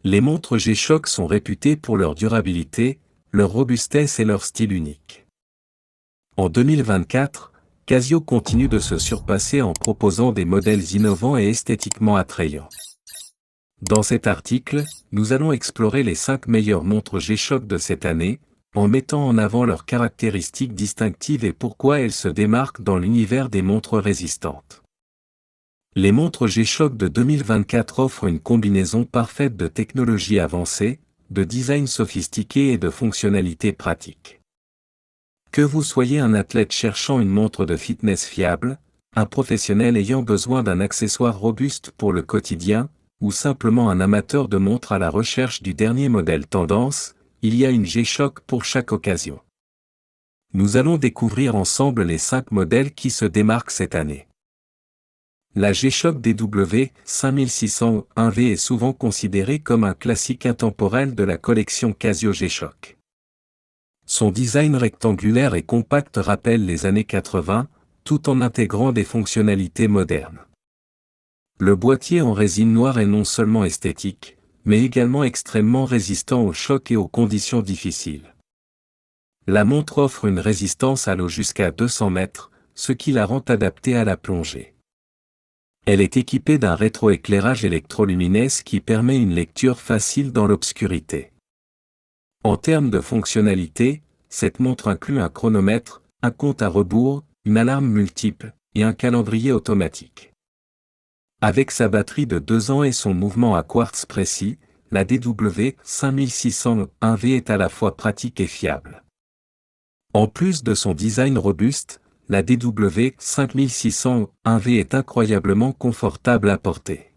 Les montres G-Shock sont réputées pour leur durabilité, leur robustesse et leur style unique. En 2024, Casio continue de se surpasser en proposant des modèles innovants et esthétiquement attrayants. Dans cet article, nous allons explorer les 5 meilleures montres G-Shock de cette année, en mettant en avant leurs caractéristiques distinctives et pourquoi elles se démarquent dans l'univers des montres résistantes. Les montres G-Shock de 2024 offrent une combinaison parfaite de technologies avancées, de design sophistiqué et de fonctionnalités pratiques. Que vous soyez un athlète cherchant une montre de fitness fiable, un professionnel ayant besoin d'un accessoire robuste pour le quotidien, ou simplement un amateur de montres à la recherche du dernier modèle tendance, il y a une G-Shock pour chaque occasion. Nous allons découvrir ensemble les 5 modèles qui se démarquent cette année. La G-Shock DW5601V est souvent considérée comme un classique intemporel de la collection Casio G-Shock. Son design rectangulaire et compact rappelle les années 80, tout en intégrant des fonctionnalités modernes. Le boîtier en résine noire est non seulement esthétique, mais également extrêmement résistant aux chocs et aux conditions difficiles. La montre offre une résistance à l'eau jusqu'à 200 mètres, ce qui la rend adaptée à la plongée. Elle est équipée d'un rétroéclairage électroluminescent qui permet une lecture facile dans l'obscurité. En termes de fonctionnalité, cette montre inclut un chronomètre, un compte à rebours, une alarme multiple, et un calendrier automatique. Avec sa batterie de 2 ans et son mouvement à quartz précis, la DW5601V est à la fois pratique et fiable. En plus de son design robuste, la DW5601V est incroyablement confortable à porter.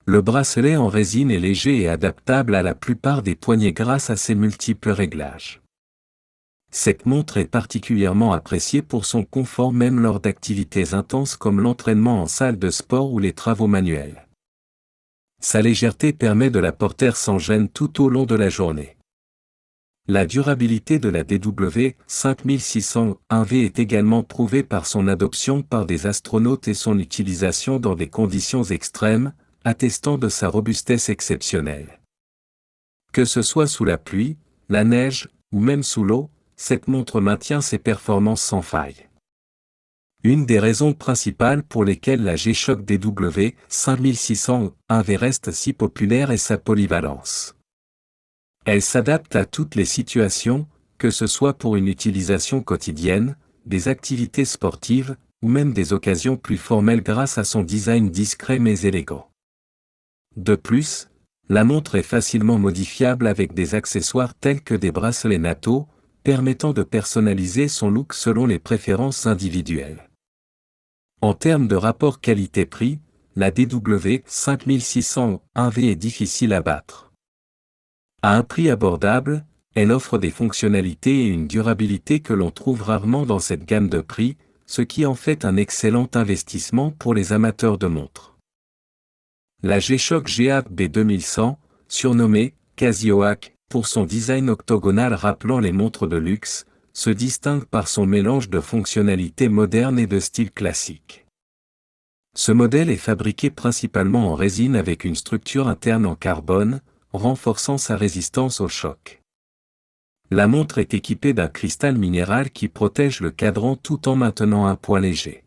Le bracelet en résine est léger et adaptable à la plupart des poignets grâce à ses multiples réglages. Cette montre est particulièrement appréciée pour son confort même lors d'activités intenses comme l'entraînement en salle de sport ou les travaux manuels. Sa légèreté permet de la porter sans gêne tout au long de la journée. La durabilité de la DW5601V est également prouvée par son adoption par des astronautes et son utilisation dans des conditions extrêmes, attestant de sa robustesse exceptionnelle. Que ce soit sous la pluie, la neige, ou même sous l'eau, cette montre maintient ses performances sans faille. Une des raisons principales pour lesquelles la G-Shock DW5601V reste si populaire est sa polyvalence. Elle s'adapte à toutes les situations, que ce soit pour une utilisation quotidienne, des activités sportives, ou même des occasions plus formelles grâce à son design discret mais élégant. De plus, la montre est facilement modifiable avec des accessoires tels que des bracelets NATO, permettant de personnaliser son look selon les préférences individuelles. En termes de rapport qualité-prix, la DW5601V est difficile à battre. À un prix abordable, elle offre des fonctionnalités et une durabilité que l'on trouve rarement dans cette gamme de prix, ce qui en fait un excellent investissement pour les amateurs de montres. La G-Shock GA-B2100, surnommée Casio-Hack, pour son design octogonal rappelant les montres de luxe, se distingue par son mélange de fonctionnalités modernes et de style classique. Ce modèle est fabriqué principalement en résine avec une structure interne en carbone, renforçant sa résistance au choc. La montre est équipée d'un cristal minéral qui protège le cadran tout en maintenant un poids léger.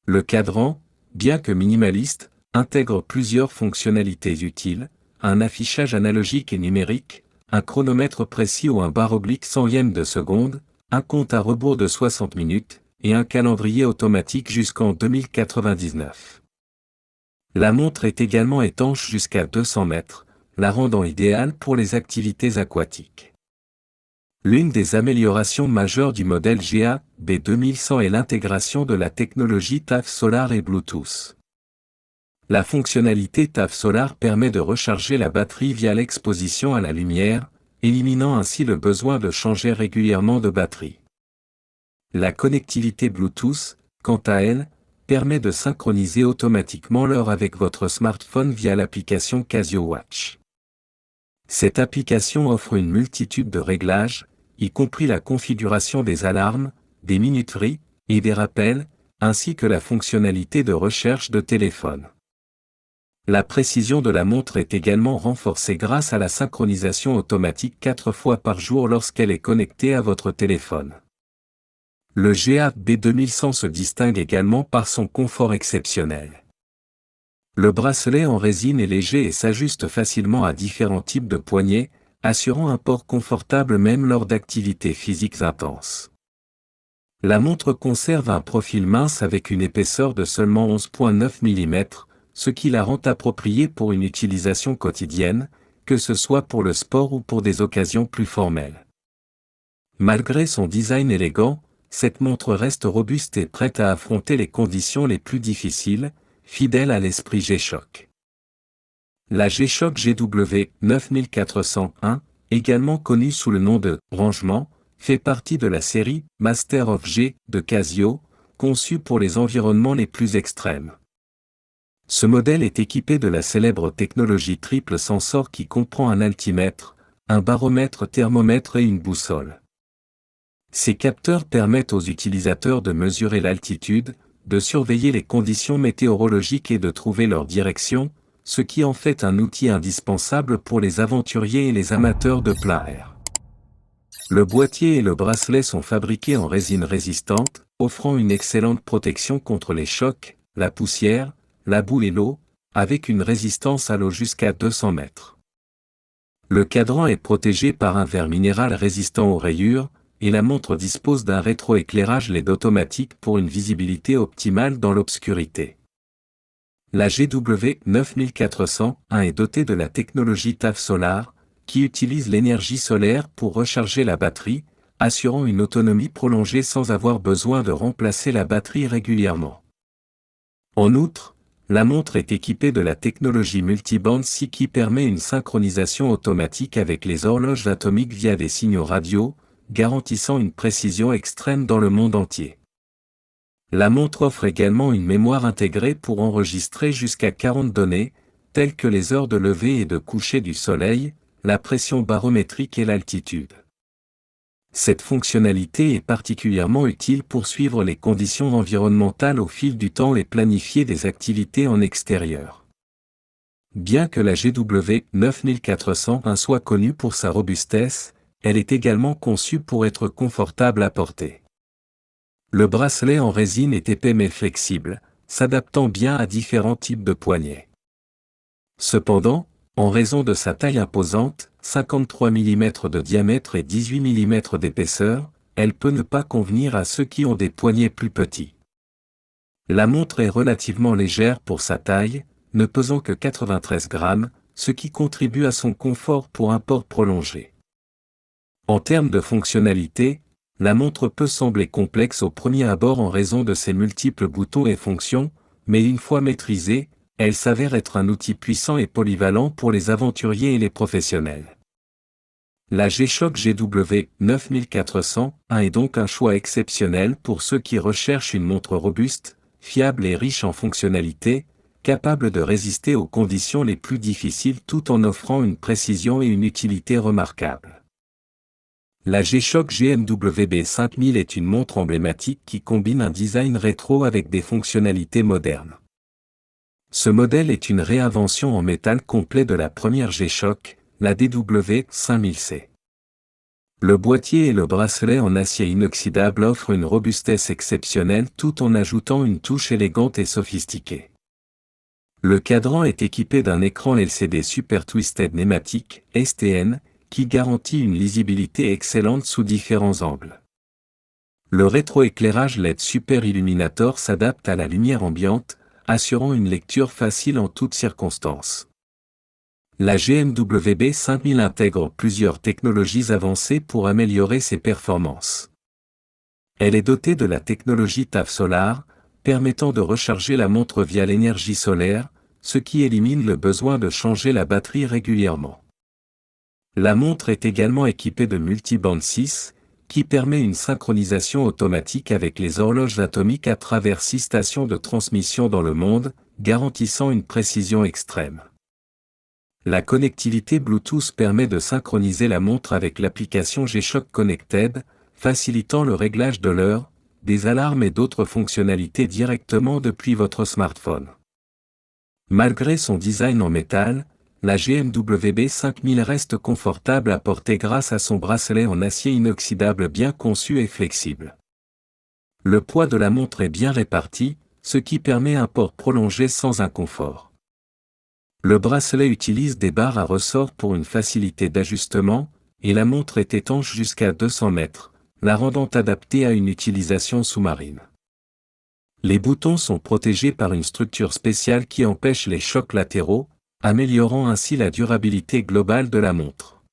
Le cadran, bien que minimaliste, intègre plusieurs fonctionnalités utiles, un affichage analogique et numérique, un chronomètre précis ou un bar oblique 100e de seconde, un compte à rebours de 60 minutes, et un calendrier automatique jusqu'en 2099. La montre est également étanche jusqu'à 200 mètres, la rendant idéale pour les activités aquatiques. L'une des améliorations majeures du modèle GA-B2100 est l'intégration de la technologie TAF Solar et Bluetooth. La fonctionnalité TAF Solar permet de recharger la batterie via l'exposition à la lumière, éliminant ainsi le besoin de changer régulièrement de batterie. La connectivité Bluetooth, quant à elle, permet de synchroniser automatiquement l'heure avec votre smartphone via l'application Casio Watch. Cette application offre une multitude de réglages, y compris la configuration des alarmes, des minuteries, et des rappels, ainsi que la fonctionnalité de recherche de téléphone. La précision de la montre est également renforcée grâce à la synchronisation automatique 4 fois par jour lorsqu'elle est connectée à votre téléphone. Le GAB 2100 se distingue également par son confort exceptionnel. Le bracelet en résine est léger et s'ajuste facilement à différents types de poignets, assurant un port confortable même lors d'activités physiques intenses. La montre conserve un profil mince avec une épaisseur de seulement 11,9 mm, ce qui la rend appropriée pour une utilisation quotidienne, que ce soit pour le sport ou pour des occasions plus formelles. Malgré son design élégant, cette montre reste robuste et prête à affronter les conditions les plus difficiles, fidèle à l'esprit G-Shock. La G-Shock GW 9401, également connue sous le nom de « rangement », fait partie de la série « Master of G » de Casio, conçue pour les environnements les plus extrêmes. Ce modèle est équipé de la célèbre technologie triple sensor qui comprend un altimètre, un baromètre thermomètre et une boussole. Ces capteurs permettent aux utilisateurs de mesurer l'altitude, de surveiller les conditions météorologiques et de trouver leur direction, ce qui en fait un outil indispensable pour les aventuriers et les amateurs de plein air. Le boîtier et le bracelet sont fabriqués en résine résistante, offrant une excellente protection contre les chocs, la poussière, la boue et l'eau, avec une résistance à l'eau jusqu'à 200 mètres. Le cadran est protégé par un verre minéral résistant aux rayures, et la montre dispose d'un rétroéclairage LED automatique pour une visibilité optimale dans l'obscurité. La GW 9401 est dotée de la technologie TAF Solar, qui utilise l'énergie solaire pour recharger la batterie, assurant une autonomie prolongée sans avoir besoin de remplacer la batterie régulièrement. En outre, la montre est équipée de la technologie multiband SI qui permet une synchronisation automatique avec les horloges atomiques via des signaux radio, garantissant une précision extrême dans le monde entier. La montre offre également une mémoire intégrée pour enregistrer jusqu'à 40 données, telles que les heures de lever et de coucher du soleil, la pression barométrique et l'altitude. Cette fonctionnalité est particulièrement utile pour suivre les conditions environnementales au fil du temps et planifier des activités en extérieur. Bien que la GW 9401 soit connue pour sa robustesse, elle est également conçue pour être confortable à porter. Le bracelet en résine est épais mais flexible, s'adaptant bien à différents types de poignets. Cependant, en raison de sa taille imposante, 53 mm de diamètre et 18 mm d'épaisseur, elle peut ne pas convenir à ceux qui ont des poignets plus petits. La montre est relativement légère pour sa taille, ne pesant que 93 grammes, ce qui contribue à son confort pour un port prolongé. En termes de fonctionnalité, la montre peut sembler complexe au premier abord en raison de ses multiples boutons et fonctions, mais une fois maîtrisée, elle s'avère être un outil puissant et polyvalent pour les aventuriers et les professionnels. La G-Shock GW 9401 est donc un choix exceptionnel pour ceux qui recherchent une montre robuste, fiable et riche en fonctionnalités, capable de résister aux conditions les plus difficiles tout en offrant une précision et une utilité remarquables. La G-Shock GMWB 5000 est une montre emblématique qui combine un design rétro avec des fonctionnalités modernes. Ce modèle est une réinvention en métal complet de la première G-Shock, la DW5000C. Le boîtier et le bracelet en acier inoxydable offrent une robustesse exceptionnelle tout en ajoutant une touche élégante et sophistiquée. Le cadran est équipé d'un écran LCD Super Twisted Nematic, STN, qui garantit une lisibilité excellente sous différents angles. Le rétroéclairage LED Super Illuminator s'adapte à la lumière ambiante, assurant une lecture facile en toutes circonstances. La GMWB 5000 intègre plusieurs technologies avancées pour améliorer ses performances. Elle est dotée de la technologie TAF Solar, permettant de recharger la montre via l'énergie solaire, ce qui élimine le besoin de changer la batterie régulièrement. La montre est également équipée de multiband 6, qui permet une synchronisation automatique avec les horloges atomiques à travers 6 stations de transmission dans le monde, garantissant une précision extrême. La connectivité Bluetooth permet de synchroniser la montre avec l'application G-Shock Connected, facilitant le réglage de l'heure, des alarmes et d'autres fonctionnalités directement depuis votre smartphone. Malgré son design en métal, la GMWB 5000 reste confortable à porter grâce à son bracelet en acier inoxydable bien conçu et flexible. Le poids de la montre est bien réparti, ce qui permet un port prolongé sans inconfort. Le bracelet utilise des barres à ressort pour une facilité d'ajustement, et la montre est étanche jusqu'à 200 mètres, la rendant adaptée à une utilisation sous-marine. Les boutons sont protégés par une structure spéciale qui empêche les chocs latéraux, améliorant ainsi la durabilité globale de la montre.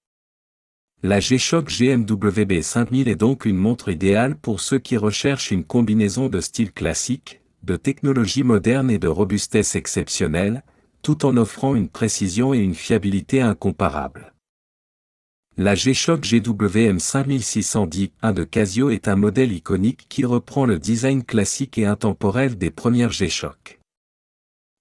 La G-Shock GMWB 5000 est donc une montre idéale pour ceux qui recherchent une combinaison de style classique, de technologie moderne et de robustesse exceptionnelle, tout en offrant une précision et une fiabilité incomparables. La G-Shock GWM 5610-1 de Casio est un modèle iconique qui reprend le design classique et intemporel des premières G-Shock.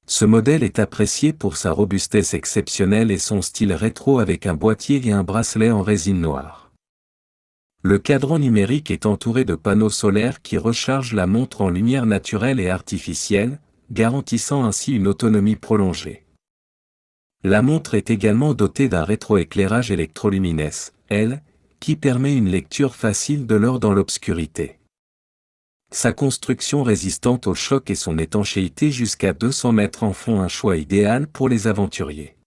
Ce modèle est apprécié pour sa robustesse exceptionnelle et son style rétro avec un boîtier et un bracelet en résine noire. Le cadran numérique est entouré de panneaux solaires qui rechargent la montre en lumière naturelle et artificielle, garantissant ainsi une autonomie prolongée. La montre est également dotée d'un rétroéclairage électroluminescent, L, qui permet une lecture facile de l'heure dans l'obscurité. Sa construction résistante au choc et son étanchéité jusqu'à 200 mètres en font un choix idéal pour les aventuriers.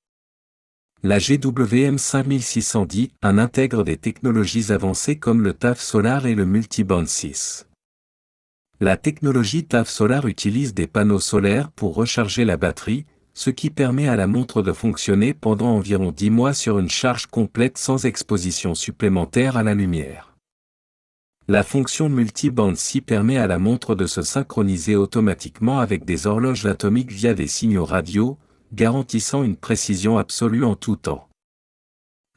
La GWM 5610 intègre des technologies avancées comme le TAF Solar et le Multiband 6. La technologie TAF Solar utilise des panneaux solaires pour recharger la batterie, ce qui permet à la montre de fonctionner pendant environ 10 mois sur une charge complète sans exposition supplémentaire à la lumière. La fonction Multiband 6 permet à la montre de se synchroniser automatiquement avec des horloges atomiques via des signaux radio, garantissant une précision absolue en tout temps.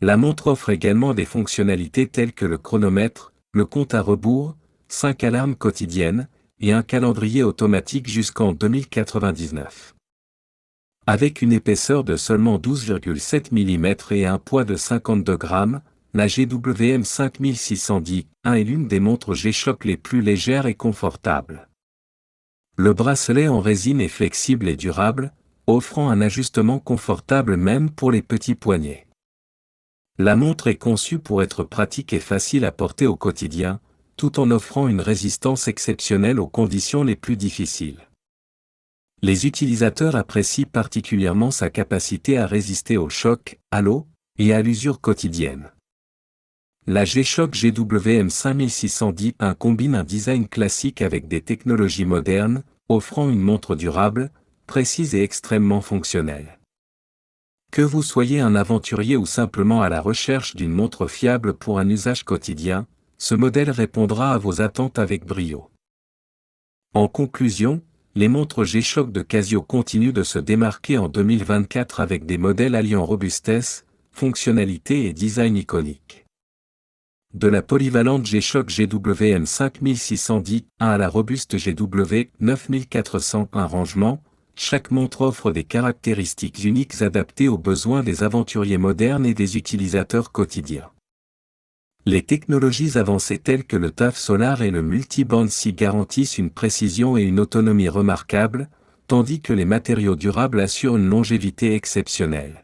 La montre offre également des fonctionnalités telles que le chronomètre, le compte à rebours, 5 alarmes quotidiennes, et un calendrier automatique jusqu'en 2099. Avec une épaisseur de seulement 12,7 mm et un poids de 52 grammes, la GWM 5610-1 est l'une des montres G-Shock les plus légères et confortables. Le bracelet en résine est flexible et durable, offrant un ajustement confortable même pour les petits poignets. La montre est conçue pour être pratique et facile à porter au quotidien, tout en offrant une résistance exceptionnelle aux conditions les plus difficiles. Les utilisateurs apprécient particulièrement sa capacité à résister aux chocs, à l'eau, et à l'usure quotidienne. La G-Shock GWM 5610-1 combine un design classique avec des technologies modernes, offrant une montre durable, précise et extrêmement fonctionnelle. Que vous soyez un aventurier ou simplement à la recherche d'une montre fiable pour un usage quotidien, ce modèle répondra à vos attentes avec brio. En conclusion, les montres G-Shock de Casio continuent de se démarquer en 2024 avec des modèles alliant robustesse, fonctionnalité et design iconique. De la polyvalente G-Shock GWM 5610-1 à la robuste GW 9401 rangement, chaque montre offre des caractéristiques uniques adaptées aux besoins des aventuriers modernes et des utilisateurs quotidiens. Les technologies avancées telles que le TAF Solar et le Multiband 6 garantissent une précision et une autonomie remarquables, tandis que les matériaux durables assurent une longévité exceptionnelle.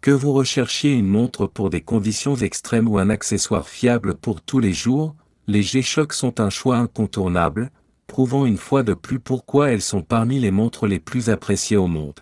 Que vous recherchiez une montre pour des conditions extrêmes ou un accessoire fiable pour tous les jours, les G-Shock sont un choix incontournable, prouvant une fois de plus pourquoi elles sont parmi les montres les plus appréciées au monde.